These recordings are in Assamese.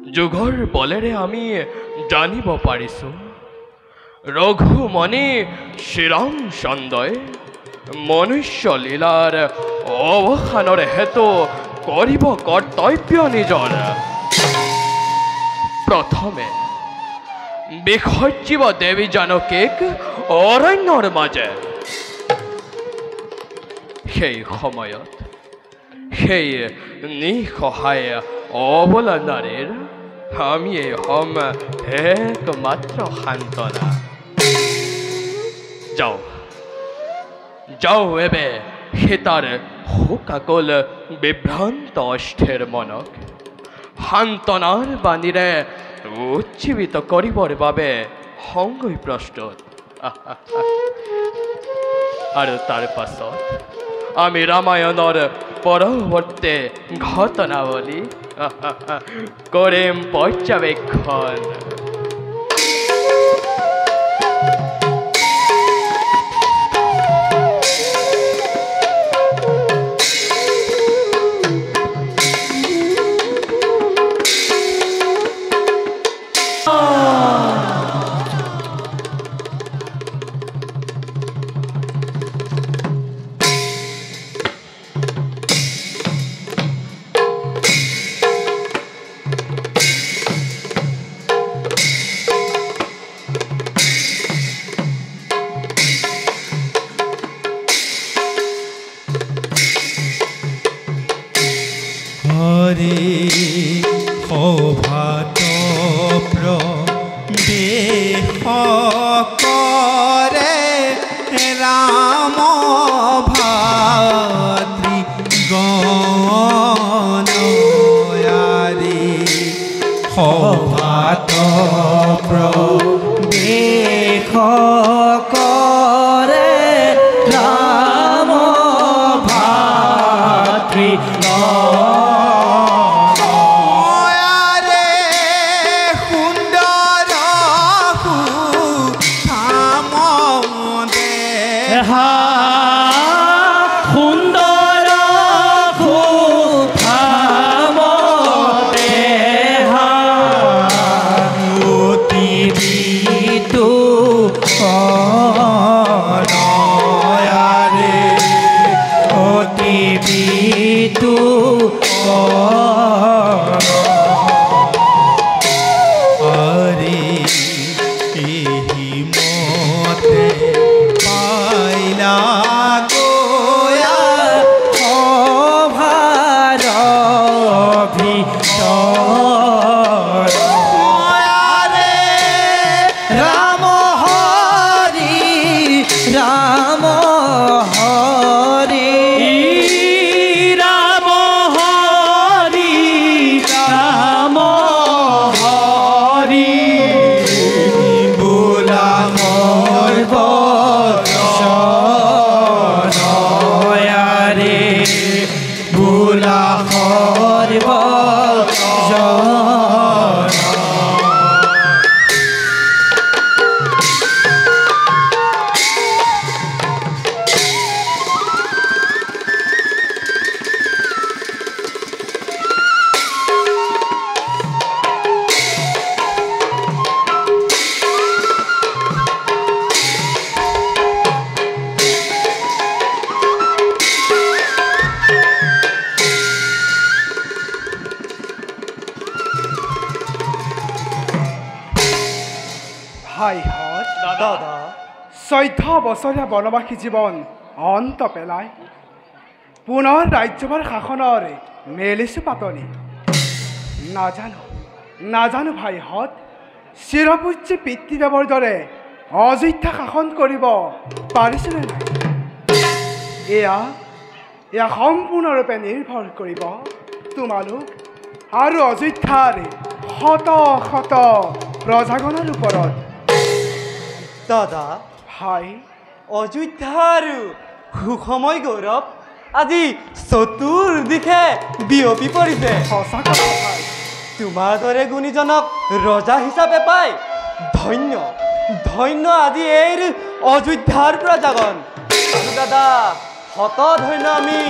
যুগৰ বলেৰে আমি জানিব পাৰিছোঁ ৰঘুমণি শ্ৰীৰাম চন্দ্ৰই মনুষ্য লীলাৰ অৱসানৰ হেতু কৰিব কৰ্তব্য নিজৰ। প্ৰথমে বিসৰ্জীব দেৱী জানকীক অৰণ্যৰ মাজে সেই সময়ত সেই নিঃসহায় অবলা নাৰীৰ আমিয়েই হম একমাত্ৰ সান্তনা। যাও যাও এবে সীতাৰ শোকাকুল বিভ্ৰান্ত অস্থিৰ মনক সান্তনাৰ বাণীৰে উজ্জীৱিত কৰিবৰ বাবে সংগই প্ৰস্তুত। আৰু তাৰ পাছত আমি ৰামায়ণৰ পৰৱৰ্তী ঘটনাৱলী কৰিম পৰ্যবেক্ষণ। দাদা 14 বছৰীয়া বনবাসী জীৱন অন্ত পেলাই পুনৰ ৰাজ্যভাৰ শাসনৰ মেলিছো পাতনি। নাজানো ভাইহঁত চিৰপূজ্য পিতৃদেৱৰ দৰে অযোধ্যা শাসন কৰিব পাৰিছেনে নাই। এয়া সম্পূৰ্ণৰূপে নিৰ্ভৰ কৰিব তোমালোক আৰু অযোধ্যাৰ শত শত প্ৰজাগণৰ ওপৰত। দাদা ভাই অযোধ্যাৰ সুসময় গৌৰৱ আজি চতুৰ্দিশে বিয়পি পৰিছে। সঁচা কথা ভাই, তোমাৰ দৰে গুণীজনক ৰজা হিচাপে পাই ধন্য ধন্য আজি এই অযোধ্যাৰ প্ৰজাগণ। দাদা শত ধন্য আমি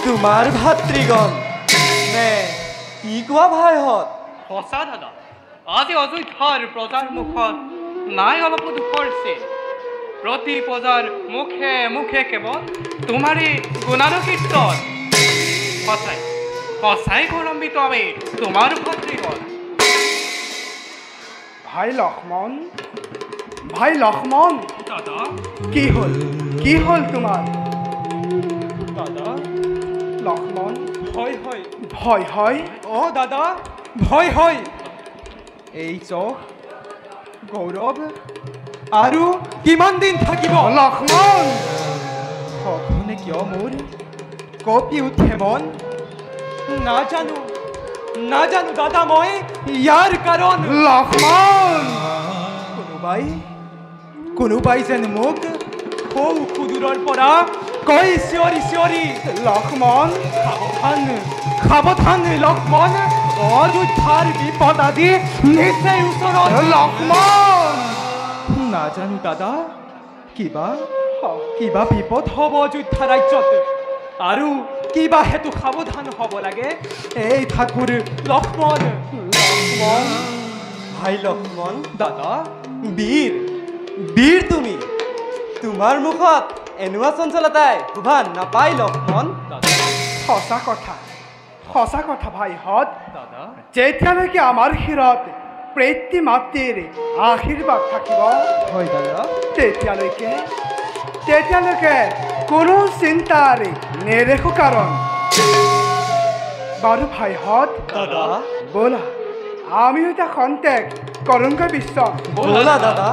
তোমাৰ ভাতৃগণ। নে কি কোৱা ভাইহঁত? সঁচা দাদা আজি অযোধ্যাৰ প্ৰজাৰ মুখত নাই অলপো দুখৰ চিন প্ৰতি প্ৰজাৰ মুখে মুখে কেৱল তোমাৰেই গুণানুকীৰ্তন সঁচাই সঁচাই গৌৰৱান্বিত আমি তোমাৰ ভাতৃগণ ভাই লক্ষ্মণ ভাই লক্ষ্মণ দাদা কি হল তোমাৰ দাদা লক্ষ্মণ হয় হয় ভয় হয় অ' দাদা ভয় হয় এই চখ গৌৰৱ আৰু কিমান দিন থাকিব লক্ষ্মণ সঘনে কিয় মোৰ কঁপি উঠে মন নাজানো দাদা মই ইয়াৰ কাৰণ লক্ষ্মণ কোনোবাই যেন মোক সৌ সুদূৰৰ পৰা কয় চিঞৰি চিঞৰি লক্ষ্মণ সাৱধান লক্ষ্মণ অযোধ্যাৰ বিপদ আদি নিশ্চয় ওচৰত লক্ষ্মণ নাজানো দাদা কিবা বিপদ হ'ব অযোধ্যা ৰাজ্যত আৰু কিবা হেতু সাৱধান হ'ব লাগে এই ঠাকুৰ লক্ষ্মণ ভাই লক্ষ্মণ দাদা বীৰ তুমি তোমাৰ মুখত এনেকুৱা চঞ্চলতাই শোভা নাপায় লক্ষ্মণ দাদা সঁচা কথা ভাইহঁত দাদা যেতিয়ালৈকে আমাৰ শিৰত পিতৃ মাতৃৰ আশীৰ্বাদ থাকিব হয় দাদা তেতিয়ালৈকে কোনো চিন্তাৰ নেদেখো কাৰণ বাৰু ভাইহঁত দাদা ব'লা আমি এটা খন্তেক কৰোঁগৈ বিশ্ব ব'লা দাদা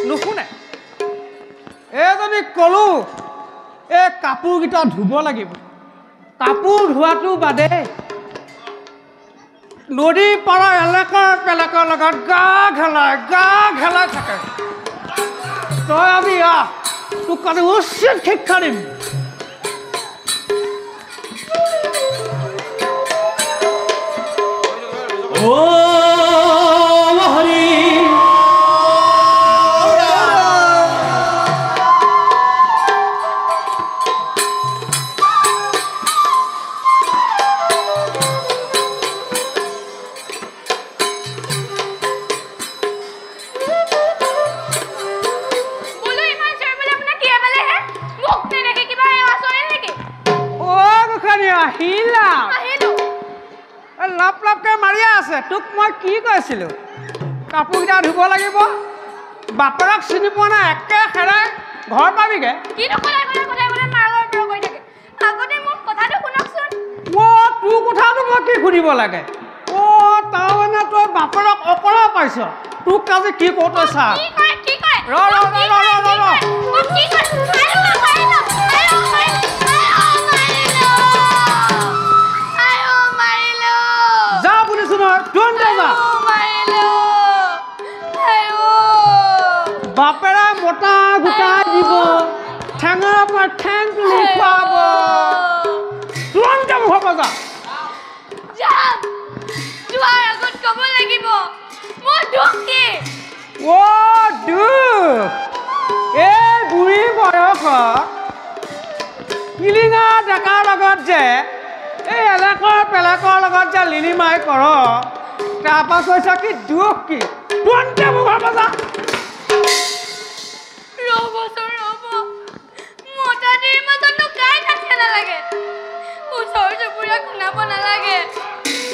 নুশুনে এই যদি কলো এই কাপোৰকেইটা ধুব লাগিব কাপোৰ ধোৱাটো বাদে নদীৰ পাৰৰ এলেকাৰ লগত গা ঘেলাই থাকে তই আমি তোক কালি উচিত শিক্ষা দিম আহিলা আহিলো লাপ লাপকে মাৰিয়ে আছে তোক মই কি কৈছিলোঁ কাপোৰকেইটা ধুব লাগিব বাপেৰক চিনি পোৱা নাই একে খেৰাই ঘৰ পাবিগে কিনো কথা মাৰৰ পৰা কৈ থাকে আগতে মোৰ কথাটো শুনকচোন তোৰ কথাটো মই কি শুনিব লাগে তাৰমানে তই বাপেৰক অকৰা পাইছ তোক আজি কি কওঁ তই চা কি কয় ৰ যা বুলিছো নহয় তুৰন্তে যা বাপেৰে মতা গোটাই দিব ঠেঙৰ পৰা ঠেং তুলি খুৱাব তুৰন্তে হ'ব যা যোৱাৰ আগত ক'ব লাগিব মোৰ দুখ কি দুখ এই বুঢ়ী বয়সত পিলিঙা ডেকাৰ লগত যে এই এলেকৰ পেলেকৰ লগত যে লিলিমাই কৰ তাৰপৰা কৈছ কি দুখ কি তুৰন্তে মোৰ ঘৰ বজা ৰ'ব মতাটিৰ মাজতনো কাই থাকিব নালাগে ওচৰ চুবুৰীয়া শুনাব নালাগে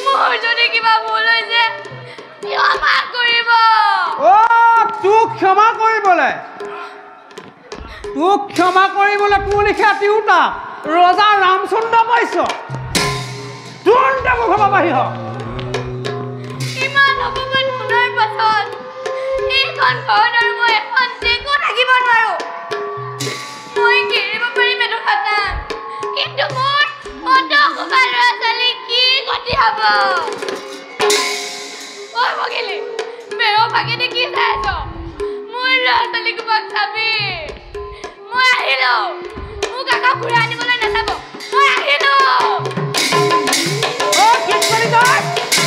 মোৰ যদি কিবা ভুল হৈছে ক্ষমা কৰিব তোক ক্ষমা কৰিবলৈ তোৰ লিখা তিৰোতা ৰজা ৰামচন্দ্ৰ পাইছ তুৰন্তে মোৰ ঘৰ বাহিৰ ইমান অপমান শুনাৰ পাছত এইখন ঘৰত আৰু মই এখন টেকো থাকিব নোৱাৰো মই কিনিব পাৰিম এইটো খাটাং কিন্তু মোৰ অন্তঃসুখা ল'ৰা ছোৱালী কি গতি হ'ব ভগিলি বেও ভাগিনি কি চাই আছ মোৰ ল'ৰা ছোৱালী কোপাক চাবি মই আহিলো মোক আকৌ ঘূৰাই আনিবলৈ নাচাব মই আহিলো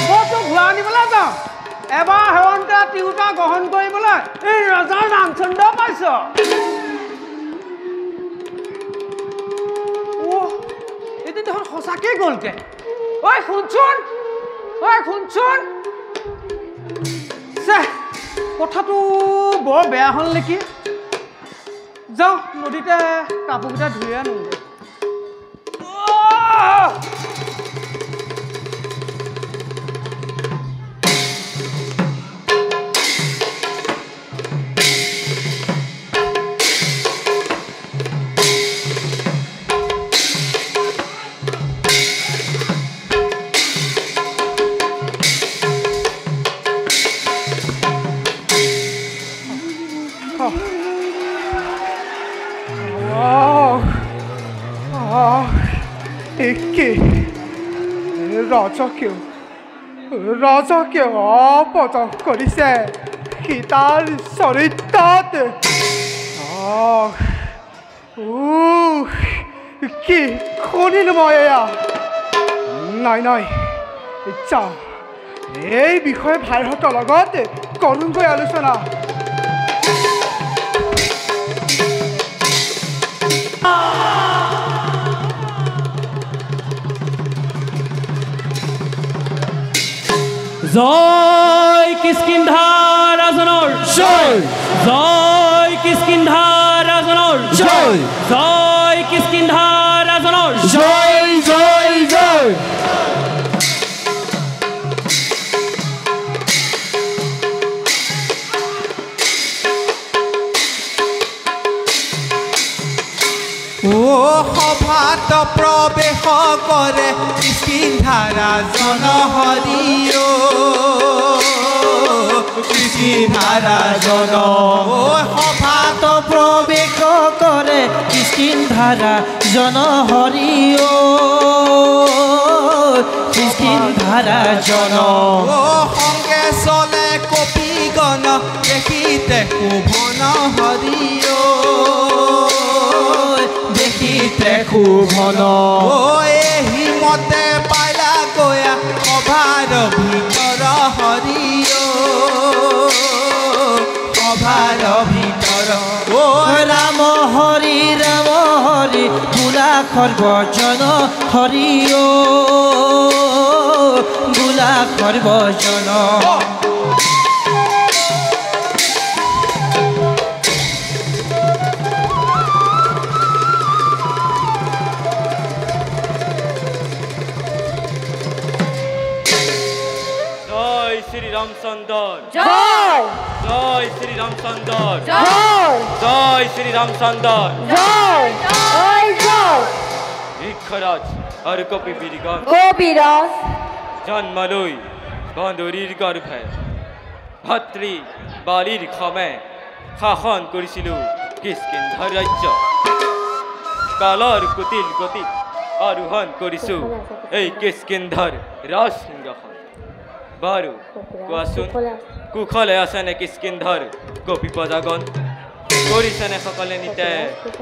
মই তোক ঘূৰাই আনিবলৈ যাওঁ এবাৰ সেৱন্তে তিৰোতা গ্ৰহণ কৰিবলৈ এই ৰজা ৰামচন্দ্ৰ পাইছ এদিন দেখোন সঁচাকেই গ'লগে শুনচোন কথাটো বৰ বেয়া হ'ল নেকি যাওঁ নদীতে কাপোৰকেইটা ধুই আনোগৈ ৰাজকে অপদক কৰিছে সীতাৰ চৰিত্ৰত কি শুনিলো মই এয়া নাই যা এই বিষয়ে ভাইহঁতৰ লগত কৰোঁগৈ আলোচনা জয় কিষ্কিন্ধা ৰাজনৰ জয় জয় কিষ্কিন্ধা ৰাজনৰ জয় জয় কিষ্কিন্ধা ৰাজনৰ জয় জয় জয় সভাত প্ৰৱেশ কৰে কিষ্কিন্ধা ৰাজন হৰিও কিষ্কিন্ধা ৰাজন সভাত প্ৰৱেশ কৰে কিষ্কিন্ধা ৰাজন হৰিও কিষ্কিন্ধা ৰাজন সংগে চলে কপিগণ দেখিতে শোভন হৰিও খুভন হিমতে পাইলা গয়া সভাৰ ভিতৰ হৰিও সভাৰ ভিতৰ ৰাম হৰি গোলা সৰ্বজন হৰিও গোলা সৰ্বজন শ্রী রামচন্দর জয় জয় শ্রী রামচন্দর জয় জয় শ্রী রামচন্দর জয় জয় জয় ভিক্ষরাজ আর কপি বীরগণ কবিরাজ জন্মালই বাঁদরীর গর্ভে ভাতৃ বালির ক্ষমে শাসন কৰিছিল কিষ্কিন্ধাৰ ৰাজ্য কালৰ কুটিল গতিত আৰোহণ কৰিছো এই কিষ্কিন্ধাৰ ৰাজসিংহাসন বাৰু কোৱাচোন কুশলে আছেনে কিষ্কিন্ধাৰ কপি প্ৰজাগণ কৰিছেনে সকলে নিতে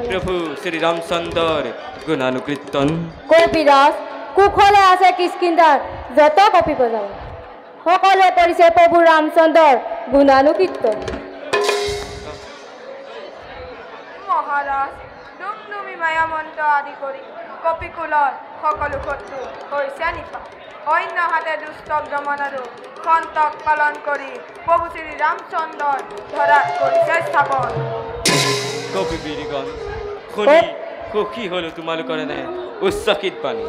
প্ৰভু শ্ৰী ৰামচন্দ্ৰৰ গুণানুকীৰ্তন কবিৰাজ কুশলে আছে কিষ্কিন্ধাৰ যত কপি বজাব সকলোৱে কৰিছে প্ৰভু ৰামচন্দ্ৰৰ গুণানুকীৰ্তন মহাৰাজ ডুমডুমি মায়া মন্ত্ৰ আদি কৰি কপিকুলৰ সকলো শত্ৰু হৈছে নিপা অন্য হাতে দুষ্টক দমন আৰু সন্তক পালন কৰি প্ৰভু শ্ৰী ৰামচন্দ্ৰৰ ধৰাত কৰিছে স্থাপন কপি বীৰগণ শুনি সুখী হলো তোমালোকৰ এনে উচ্চকিত বাণী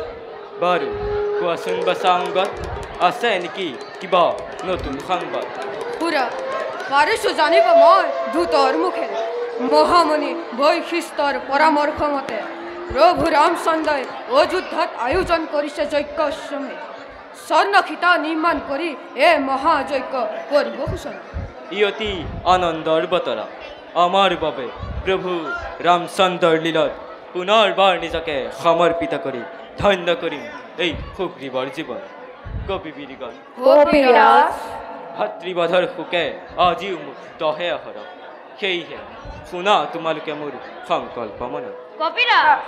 বাৰু কোৱাচোন বাচাংগত আছে নেকি কিবা নতুন সংবাদ পুৰা পাৰিছো জানিব মই দূতৰ মুখেৰে মহামণি বৈশিষ্ট্যৰ পৰামৰ্শ মতে প্ৰভু ৰামচন্দ্ৰই অযোধ্যাত আয়োজন কৰিছে যজ্ঞ অশ্বমেধ স্বৰ্ণক্ষিতা নিৰ্মাণ কৰি এই মহাযজ্ঞ কৰিব সূচনা ই অতি আনন্দৰ বতৰা আমাৰ বাবে প্ৰভু ৰামচন্দ্ৰৰ লীলত পুনৰবাৰ নিজকে সমৰ্পিত কৰি ধন্য কৰিম এই সুগ্ৰীৱৰ জীৱন কপি বীৰগণ কবিৰাজ ভাতৃবধৰ শোকে আজিও মোক দহে আহৰ সেয়েহে শুনা তোমালোকে মোৰ সংকল্প মনত কবিৰাজ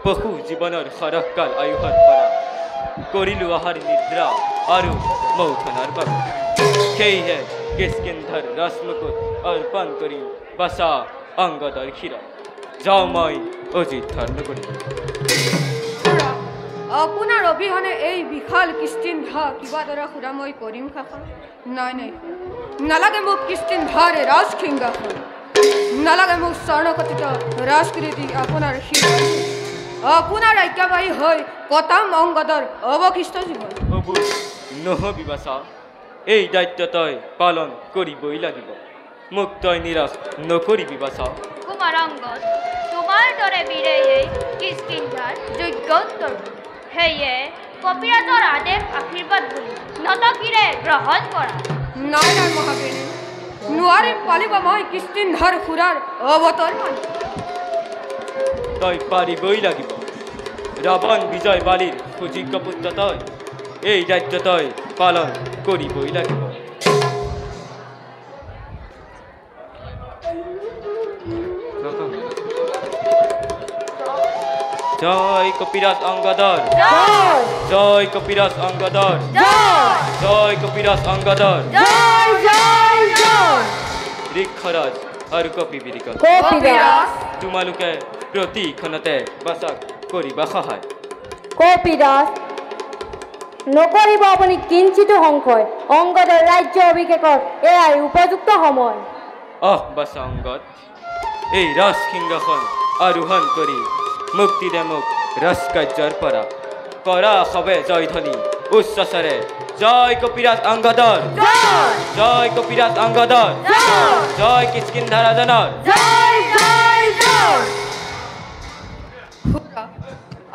পশু জীৱনৰ সৰহকাল আয়ুষত পৰা কৰিলো আহাৰ নিদ্ৰা আৰু মৌথনাৰ বাবে সেয়েহে কিষ্কিন্ধাৰ ৰাজমুকুট অৰ্পণ কৰি বাচা অংগদৰ ক্ষীৰত যাওঁ মই অযোধ্যাৰ নগৰী আপোনাৰ অবিহনে এই বিশাল কিষ্কিন্ধা কিবা দৰে সুৰা মই কৰিম শাসন নাই নাই নালাগে মোক কিষ্কিন্ধাৰ ৰাজসিংহাসন নালাগে মোক স্বৰ্ণকটিত ৰাজকৃতি আপোনাৰ শিৰ আপোনাৰ আজ্ঞাবাহী হৈ কটাম অংগদৰ অৱশিষ্ট জীৱন অবু নহবি বাচা এই দায়িত্ব তই পালন কৰিবই লাগিব মোক তই নিৰাশ নকৰিবি বাচা কুমাৰাংগদ তোমাৰ দৰে বীৰে এই কিষ্কিন্ধাৰ যজ্ঞ কৰিব সেয়ে কবিৰাজৰ আদেশ আশীৰ্বাদ বুলি নতকিৰে গ্ৰহণ কৰা নাই নাই মহাবীৰে নোৱাৰিম পালিব মই কিষ্কিন্ধাৰ সুৰাৰ অৱতৰ মানি তই পাৰিবই লাগিব ৰাৱণ বিজয় বালিৰ সুযোগ্য পুত্ৰ তই এই দায়িত্ব তই পালন কৰিবই লাগিব জয় কপিৰাজ অংগদৰ জয় কপিৰাজ অংগদৰ জয় কপিৰাজ অংগদৰ জয় জয় জয় ঋক্ষৰাজ আৰু কপি বীৰগণ কবিৰাজ তোমালোকে প্ৰতিক্ষণতে বাচাক কৰিবা সহায় কবিৰাজ নকৰিব আপুনি কিঞ্চিতো সংশয় অংগদৰ ৰাজ্য অভিষেকৰ এয়াই উপযুক্ত সময় বাচা অংগদ এই ৰাজসিংহাসন আৰোহণ কৰি মুক্তি দে মোক ৰাজকাৰ্যৰ পৰা কৰা সবে জয় ধ্বনি উচ্চস্বৰে জয় কপিৰাজ অংগদৰ জয় কপিৰাজ অংগদৰ জয় কিষ্কিন্ধা ৰাজনৰ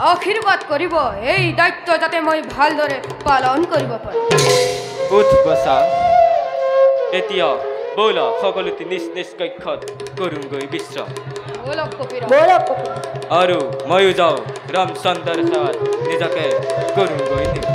আশীৰ্বাদ কৰিব এই দায়িত্ব যাতে মই ভালদৰে পালন কৰিব পাৰোঁ উঠ বচা এতিয়া ব'লা সকলোতে নিজ নিজ কক্ষত কৰোঁগৈ বিশ্ৰাম বলক কপিৰাজ আৰু ময়ো যাওঁ ৰামচন্দ্ৰৰ সেৱাত নিজকে কৰোঁগৈ নিম